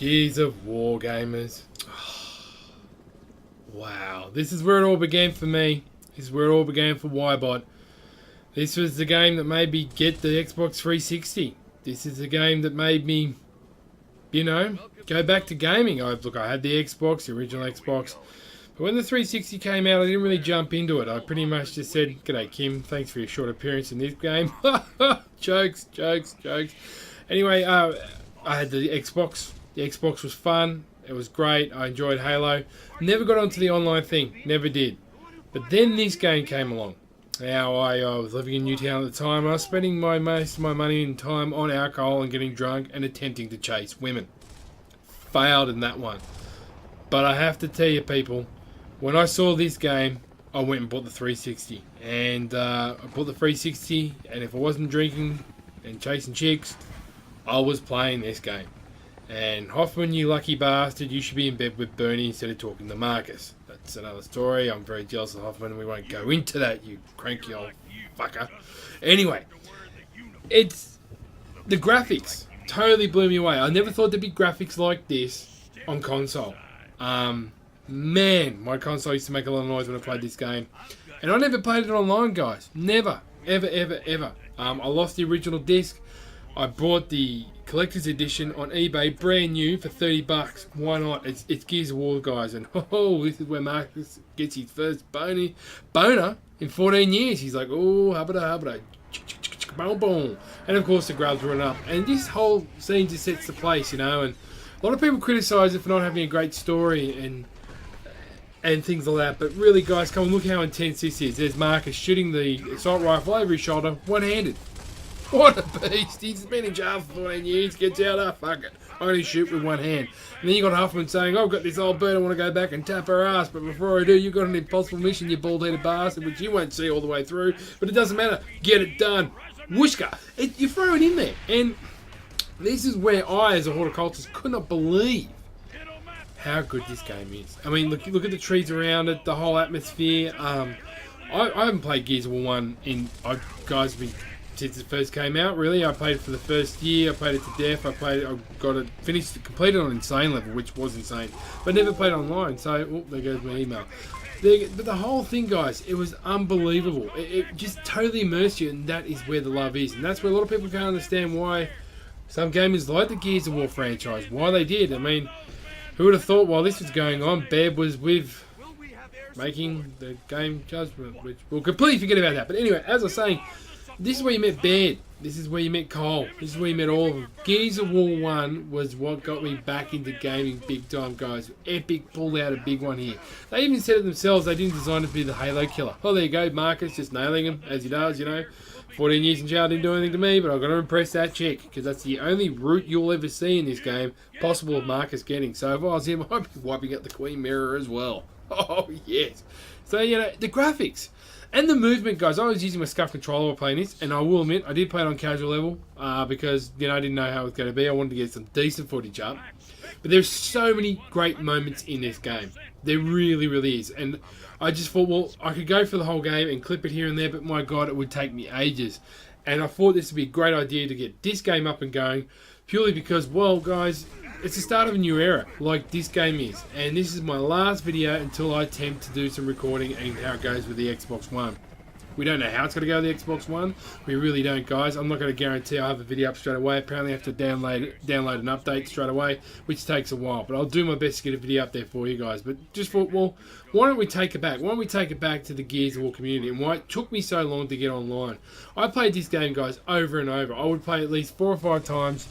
Gears of War, gamers. Wow, this is where it all began for me. This is where it all began for Ybot. This was the game that made me get the Xbox 360. This is the game that made me, you know, go back to gaming. I had the Xbox, the original Xbox. But when the 360 came out, I didn't really jump into it. I pretty much just said, "G'day, Kim. Thanks for your short appearance in this game." Jokes. Anyway, I had the Xbox. The Xbox was fun. It was great. I enjoyed Halo. Never got onto the online thing. Never did. But then this game came along. Now, I was living in Newtown at the time. I was spending most of my money and time on alcohol and getting drunk and attempting to chase women. Failed in that one. But I have to tell you, people, when I saw this game, I went and bought the 360. And I bought the 360, and if I wasn't drinking and chasing chicks, I was playing this game. And Hoffman, you lucky bastard, you should be in bed with Bernie instead of talking to Marcus. That's another story. I'm very jealous of Hoffman, and we won't go into that, you cranky old fucker. Anyway, it's the graphics totally blew me away. I never thought there'd be graphics like this on console. Man, my console used to make a lot of noise when I played this game. And I never played it online, guys. Never. Ever. I lost the original disc. I bought the collector's edition on eBay, brand new, for $30. Why not? It's Gears of War, guys. And this is where Marcus gets his first boner in 14 years. He's like, oh, hubba. Boom, boom. And of course the grubs run up. And this whole scene just sets the place, you know. And a lot of people criticise it for not having a great story and things like that. But really, guys, come on, look how intense this is. There's Marcus shooting the assault rifle over his shoulder, one-handed. What a beast. He's been in jail for 14 years, gets out, fuck it. I only shoot with one hand. And then you got Huffman saying, I've got this old bird, I want to go back and tap her ass, but before I do, you've got an impossible mission, you bald-headed bastard, which you won't see all the way through, but it doesn't matter. Get it done. Whooshka. You throw it in there. And this is where I, as a horticulturist, could not believe how good this game is. I mean, look at the trees around it, the whole atmosphere. I haven't played Gears of War 1 since it first came out, really. I played it for the first year, I played it to death, completed on insane level, which was insane, but never played online, so, there goes my email. But the whole thing, guys, it was unbelievable. It just totally immersed you, and that is where the love is, and that's where a lot of people can't understand why some gamers like the Gears of War franchise, why they did. I mean, who would have thought while this was going on, Bev was with making the game Judgment, which we'll completely forget about that. But anyway, as I was saying, this is where you met Baird. This is where you met Cole. This is where you met all of them. Gears of War 1 was what got me back into gaming big time, guys. Epic pulled out a big one here. They even said it themselves, they didn't design it to be the Halo killer. Oh, there you go, Marcus just nailing him, as he does, you know. 14 years in jail didn't do anything to me, but I've got to impress that chick, because that's the only route you'll ever see in this game possible of Marcus getting. So if I was him, I'd be wiping out the Queen Mirror as well. Oh, yes. So, you know, the graphics. And the movement, guys. I was using my SCUF controller while playing this, and I will admit, I did play it on casual level, because, you know, I didn't know how it was going to be. I wanted to get some decent footage up. But there's so many great moments in this game. There really is. And I just thought, well, I could go for the whole game and clip it here and there, but my God, it would take me ages. And I thought this would be a great idea to get this game up and going, purely because, well, guys, it's the start of a new era, like this game is. And this is my last video until I attempt to do some recording and how it goes with the Xbox One. We don't know how it's going to go with the Xbox One. We really don't, guys. I'm not going to guarantee I'll have a video up straight away. Apparently I have to download an update straight away, which takes a while. But I'll do my best to get a video up there for you guys. But just thought, well, why don't we take it back? Why don't we take it back to the Gears of War community and why it took me so long to get online? I played this game, guys, over and over. I would play at least 4 or 5 times,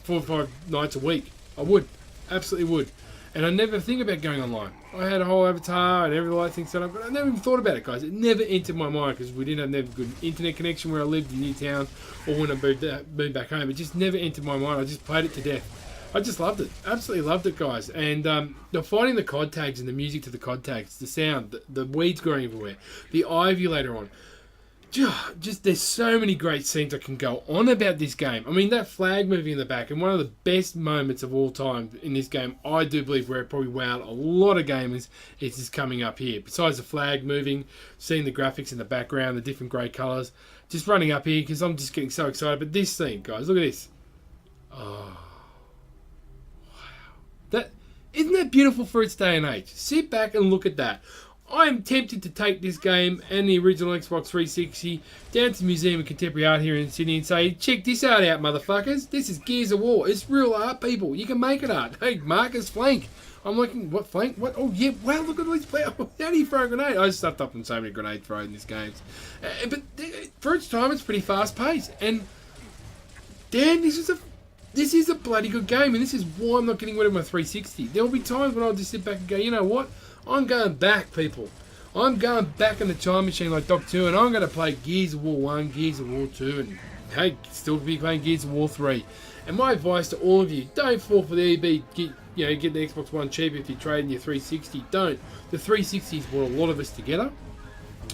4 or 5 nights a week. I would. Absolutely would. And I never think about going online. I had a whole avatar and every light thing set up, but I never even thought about it, guys. It never entered my mind because we didn't have a good internet connection where I lived in Newtown or when I moved back home. It just never entered my mind. I just played it to death. I just loved it. Absolutely loved it, guys. And finding the COD tags and the music to the COD tags, the sound, the weeds growing everywhere, the ivy later on. Just there's so many great scenes I can go on about this game. I mean, that flag moving in the back, and one of the best moments of all time in this game, I do believe, where it probably wowed a lot of gamers, is just coming up here. Besides the flag moving, seeing the graphics in the background, the different grey colours, just running up here because I'm just getting so excited. But this scene, guys, look at this. Oh, That isn't that beautiful for its day and age? Sit back and look at that. I am tempted to take this game and the original Xbox 360 down to the Museum of Contemporary Art here in Sydney and say, check this art out, motherfuckers. This is Gears of War. It's real art, people. You can make it art. Hey, Marcus Flank. I'm looking, what Flank? What? Oh, yeah. Wow, look at all these players. How do you throw a grenade? I just stuffed up on so many grenade throws in this game. But for its time, it's pretty fast paced. And, damn, this is a bloody good game. And this is why I'm not getting rid of my 360. There will be times when I'll just sit back and go, you know what? I'm going back, people. I'm going back in the time machine like Doc 2, and I'm going to play Gears of War 1, Gears of War 2, and hey, still be playing Gears of War 3. And my advice to all of you, don't fall for the EB, get the Xbox One cheap if you're trading your 360. Don't. The 360 has brought a lot of us together.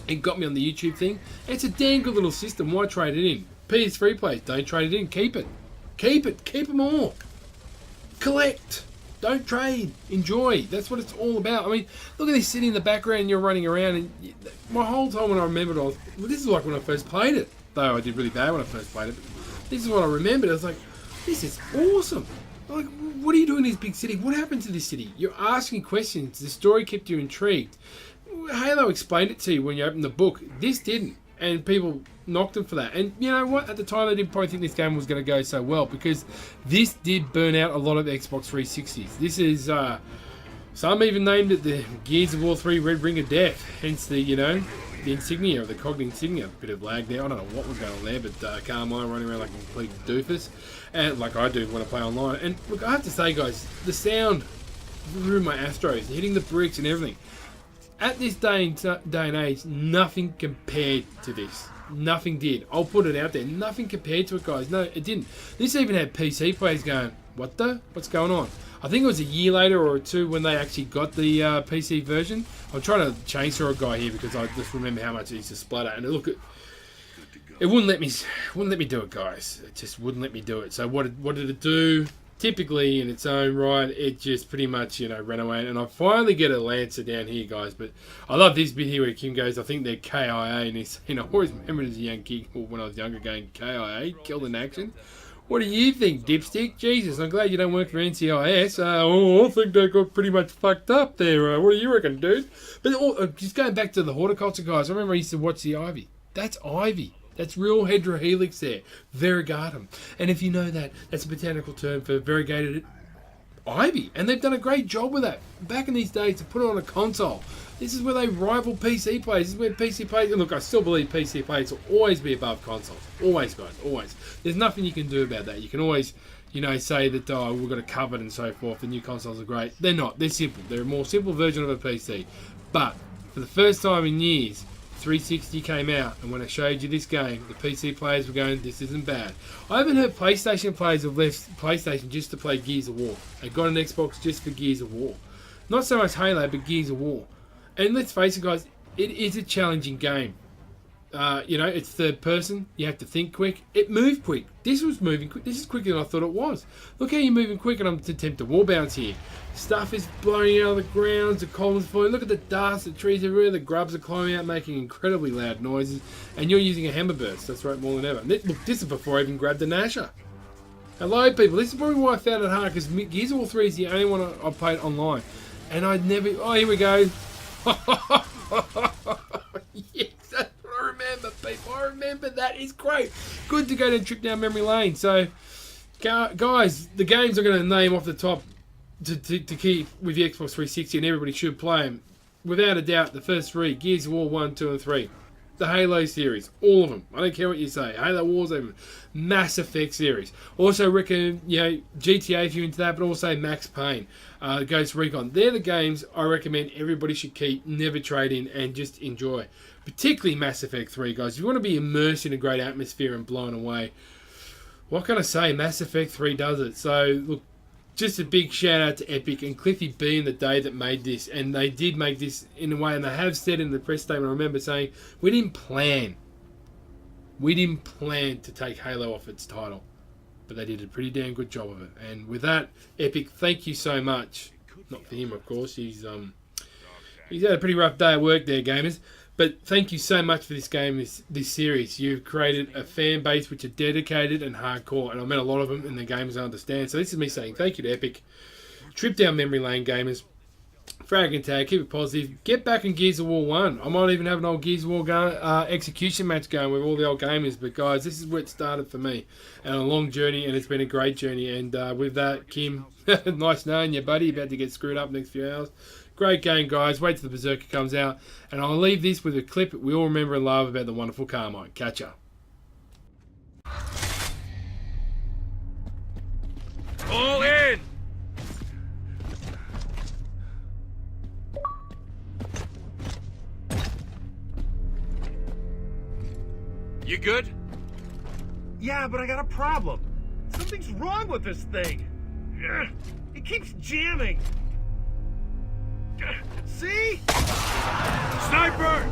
It got me on the YouTube thing. It's a damn good little system. Why trade it in? PS3 players, don't trade it in. Keep it. Keep it. Keep them all. Collect. Don't trade. Enjoy. That's what it's all about. I mean, look at this sitting in the background and you're running around. And my whole time when I remembered, this is like when I first played it. Though I did really bad when I first played it. But this is what I remembered. I was like, this is awesome. Like, what are you doing in this big city? What happened to this city? You're asking questions. The story kept you intrigued. Halo explained it to you when you opened the book. This didn't. And people knocked them for that. And you know what? At the time, they didn't probably think this game was going to go so well because this did burn out a lot of Xbox 360s. This is, some even named it the Gears of War 3 Red Ring of Death. Hence the, the insignia, or the cognate insignia. Bit of lag there. I don't know what was going on there, but Carmine running around like a complete doofus. And like I do when I play online. And look, I have to say, guys, the sound through my Astros, hitting the bricks and everything. At this day and age, nothing compared to this. Nothing did. I'll put it out there. Nothing compared to it, guys. No, it didn't. This even had PC players going, what the? What's going on? I think it was a year later or two when they actually got the PC version. I'm trying to chainsaw a guy here because I just remember how much it used to splatter. And look, it wouldn't let me do it, guys. It just wouldn't let me do it. So what did it do? Typically, in its own right, it just pretty much, ran away. And I finally get a Lancer down here, guys. But I love this bit here where Kim goes, I think they're KIA. And he's, I always remember as a young kid, or when I was younger, going, KIA, killed in action. What do you think, dipstick? Jesus, I'm glad you don't work for NCIS. I think they got pretty much fucked up there. What do you reckon, dude? But just going back to the horticulture guys, I remember I used to watch the ivy. That's ivy. That's real heterohelix there. Variegatum. And if you know that, that's a botanical term for variegated ivy. And they've done a great job with that. Back in these days, to put it on a console, this is where they rival PC players. This is where PC players... Look, I still believe PC players will always be above consoles. Always, guys. Always. There's nothing you can do about that. You can always, say that, we've got it covered and so forth. The new consoles are great. They're not. They're simple. They're a more simple version of a PC. But for the first time in years, 360 came out, and when I showed you this game, the PC players were going, this isn't bad. I haven't heard PlayStation players have left PlayStation just to play Gears of War. They got an Xbox just for Gears of War. Not so much Halo, but Gears of War. And let's face it, guys, it is a challenging game. It's third person. You have to think quick. It moved quick. This was moving quick. This is quicker than I thought it was. Look how you're moving quick, and I'm to attempt a wall bounce here. Stuff is blowing out of the ground. The columns falling. Look at the dust. The trees everywhere. The grubs are climbing out, making incredibly loud noises. And you're using a hammer burst. That's right, more than ever. Look, this is before I even grabbed the Nasher. Hello, people. This is probably why I found it hard, because Gears of War 3 is the only one I played online. And I'd never... Oh, here we go. Yes, that's what I remember, people. I remember. That is great. Good to go to trip down memory lane. So, guys, the games I'm going to name off the top to keep with the Xbox 360, and everybody should play them. Without a doubt, the first three, Gears of War 1, 2, and 3. The Halo series, all of them. I don't care what you say. Halo Wars, even Mass Effect series. Also recommend, GTA if you're into that, but also Max Payne, Ghost Recon. They're the games I recommend everybody should keep, never trade in, and just enjoy. Particularly Mass Effect 3, guys. If you want to be immersed in a great atmosphere and blown away, what can I say? Mass Effect 3 does it. So, look, just a big shout out to Epic and Cliffy B in the day that made this. And they did make this in a way, and they have said in the press statement, I remember saying, we didn't plan to take Halo off its title. But they did a pretty damn good job of it. And with that, Epic, thank you so much. Not for him, of course. He's had a pretty rough day at work there, gamers. But thank you so much for this game, this series. You've created a fan base which are dedicated and hardcore, and I met a lot of them in the games I understand. So this is me saying thank you to Epic. Trip down memory lane, gamers. Frag and tag, keep it positive. Get back in Gears of War 1. I might even have an old Gears of War execution match going with all the old gamers. But guys, this is where it started for me. And a long journey, and it's been a great journey. And with that, Kim, nice knowing you, buddy. You're about to get screwed up next few hours. Great game, guys. Wait till the Berserker comes out. And I'll leave this with a clip we all remember and love about the wonderful Carmine. Catch ya. All in! You good? Yeah, but I got a problem. Something's wrong with this thing. It keeps jamming. See? Sniper!